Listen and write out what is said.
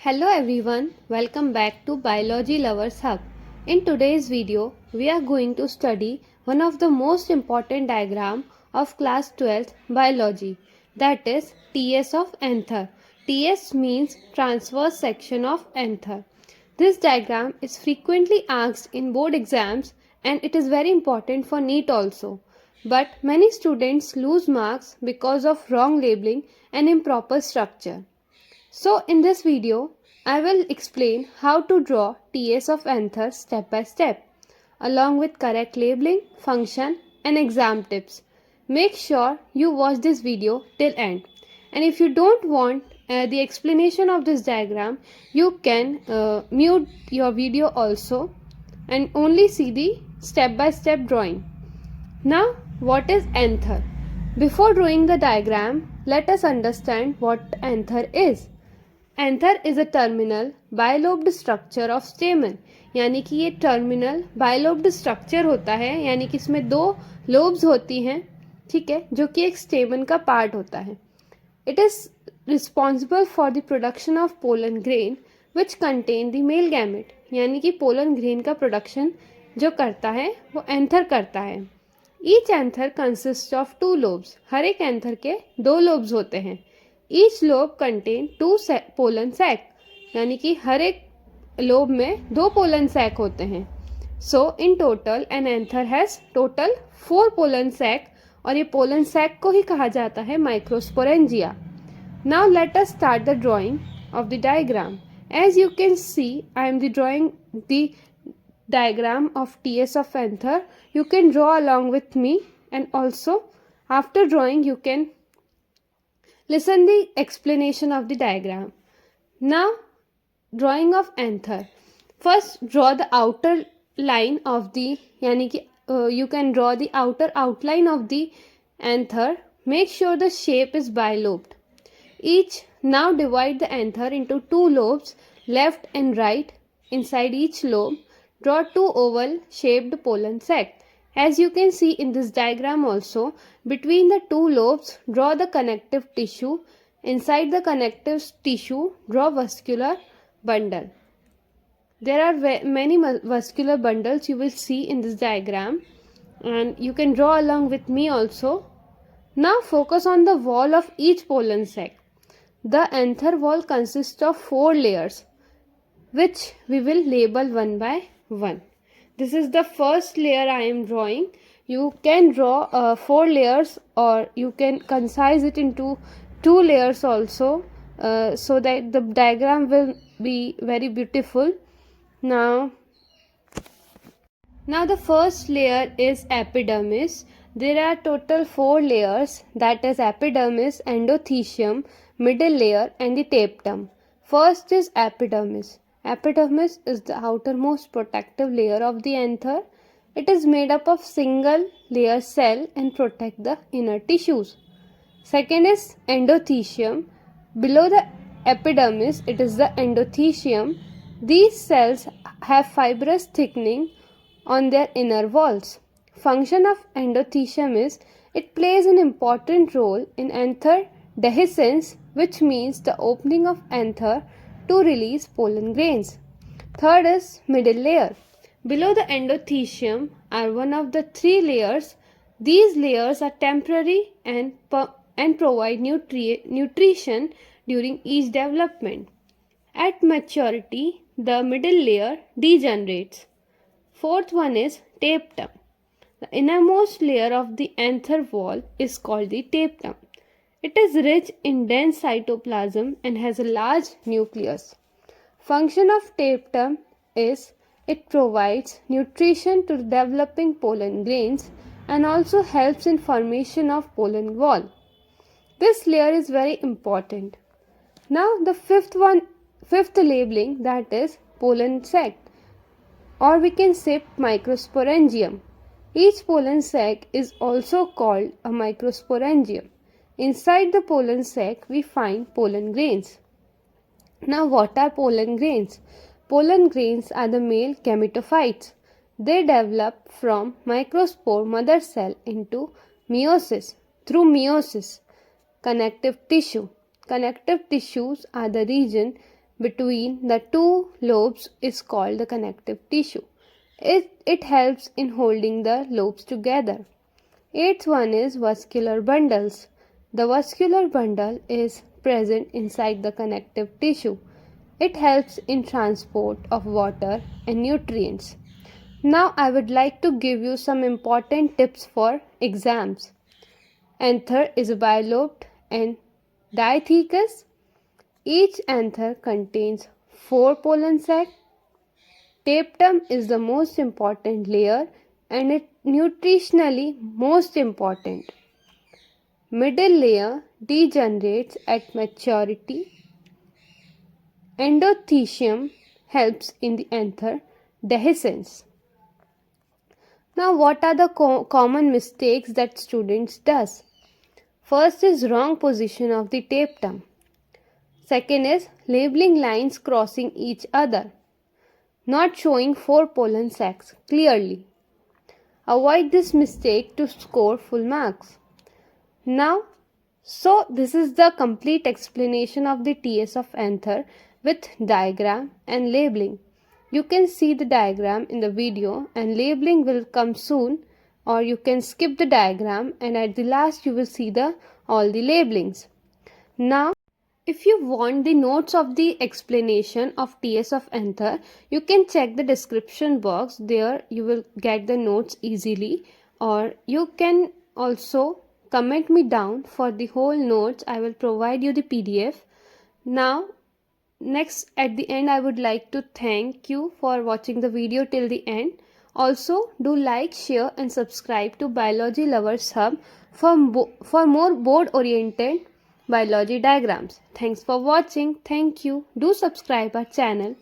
Hello everyone, welcome back to Biology Lovers Hub. In today's video, we are going to study one of the most important diagram of class 12th biology, that is TS of Anther. TS means transverse section of Anther. This diagram is frequently asked in board exams and it is very important for NEET also. But many students lose marks because of wrong labeling and improper structure. So in this video, I will explain how to draw TS of Anther step by step, along with correct labeling, function and exam tips. Make sure you watch this video till end. And if you don't want the explanation of this diagram, you can mute your video also and only see the step by step drawing. Now, what is anther? Before drawing the diagram, let us understand what anther is. Anther is a terminal bilobed structure of स्टेमन, यानी कि ये terminal bilobed structure होता है, यानी कि इसमें दो lobes होती हैं, ठीक है, जो कि एक स्टेमन का पार्ट होता है. It is responsible for the production of pollen grain which contain the male gamete, यानी कि पोलन ग्रेन का प्रोडक्शन जो करता है वो एंथर करता है. Each anther consist of 2 lobes, हर एक एंथर के 2 लोब्स होते हैं. Each lobe contain 2 pollen sac, यानी कि हर एक लोब में 2 pollen sac होते हैं. So in total an anther has total 4 pollen sac और ये pollen sac को ही कहा जाता है Microsporangia. Now let us start the drawing of the diagram. As you can see, I am drawing the diagram of TS of anther. You can draw along with me, and also after drawing you can listen the explanation of the diagram. Now, drawing of anther. First, draw the outer line of the, यानी कि you can draw the outer outline of the anther. Make sure the shape is bilobed. Now divide the anther into 2 lobes, left and right. Inside each lobe, draw 2 oval shaped pollen sac. As you can see in this diagram also, between the 2 lobes, draw the connective tissue. Inside the connective tissue, draw vascular bundle. There are many vascular bundles you will see in this diagram, and you can draw along with me also. Now focus on the wall of each pollen sac. The anther wall consists of 4 layers, which we will label one by one. This is the first layer I am drawing. You can draw 4 layers, or you can concise it into 2 layers also, so that the diagram will be very beautiful. Now the first layer is epidermis. There are total 4 layers, that is epidermis, endothecium, middle layer and the tapetum. First is epidermis. Epidermis is the outermost protective layer of the anther. It is made up of single layer cell and protect the inner tissues. Second is endothecium. Below the epidermis, it is the endothecium. These cells have fibrous thickening on their inner walls. Function of endothecium is it plays an important role in anther dehiscence, which means the opening of anther to release pollen grains. Third is middle layer. Below the endothecium are one of the 3 layers. These layers are temporary and provide nutrition during each development. At maturity, the middle layer degenerates. Fourth one is tapetum. The innermost layer of the anther wall is called the tapetum. It is rich in dense cytoplasm and has a large nucleus. Function of tapetum is it provides nutrition to developing pollen grains and also helps in formation of pollen wall. This layer is very important. Now the fifth labeling, that is pollen sac, or we can say Microsporangium. Each pollen sac is also called a Microsporangium. Inside the pollen sac, we find pollen grains. Now, what are pollen grains? Pollen grains are the male gametophytes. They develop from microspore mother cell into meiosis. Through meiosis, connective tissue. Connective tissues are the region between the two lobes is called the connective tissue. It helps in holding the lobes together. Eighth one is vascular bundles. The vascular bundle is present inside the connective tissue. It helps in transport of water and nutrients. Now I would like to give you some important tips for exams. Anther is bilobed and diathecous. Each anther contains 4 pollen sacs. Tapetum is the most important layer and it nutritionally most important. Middle layer degenerates at maturity. Endothecium helps in the anther dehiscence. Now what are the common mistakes that students does? First is wrong position of the tapetum. Second is labeling lines crossing each other. Not showing 4 pollen sacs clearly. Avoid this mistake to score full marks. Now, so this is the complete explanation of the TS of anther with diagram and labeling. You can see the diagram in the video and labeling will come soon, or you can skip the diagram and at the last you will see all the labelings. Now, if you want the notes of the explanation of TS of anther, you can check the description box. There you will get the notes easily, or you can also comment me down for the whole notes. I will provide you the PDF. Now, next at the end I would like to thank you for watching the video till the end. Also do like, share and subscribe to Biology Lovers Hub for more board oriented biology diagrams. Thanks for watching. Thank you. Do subscribe our channel.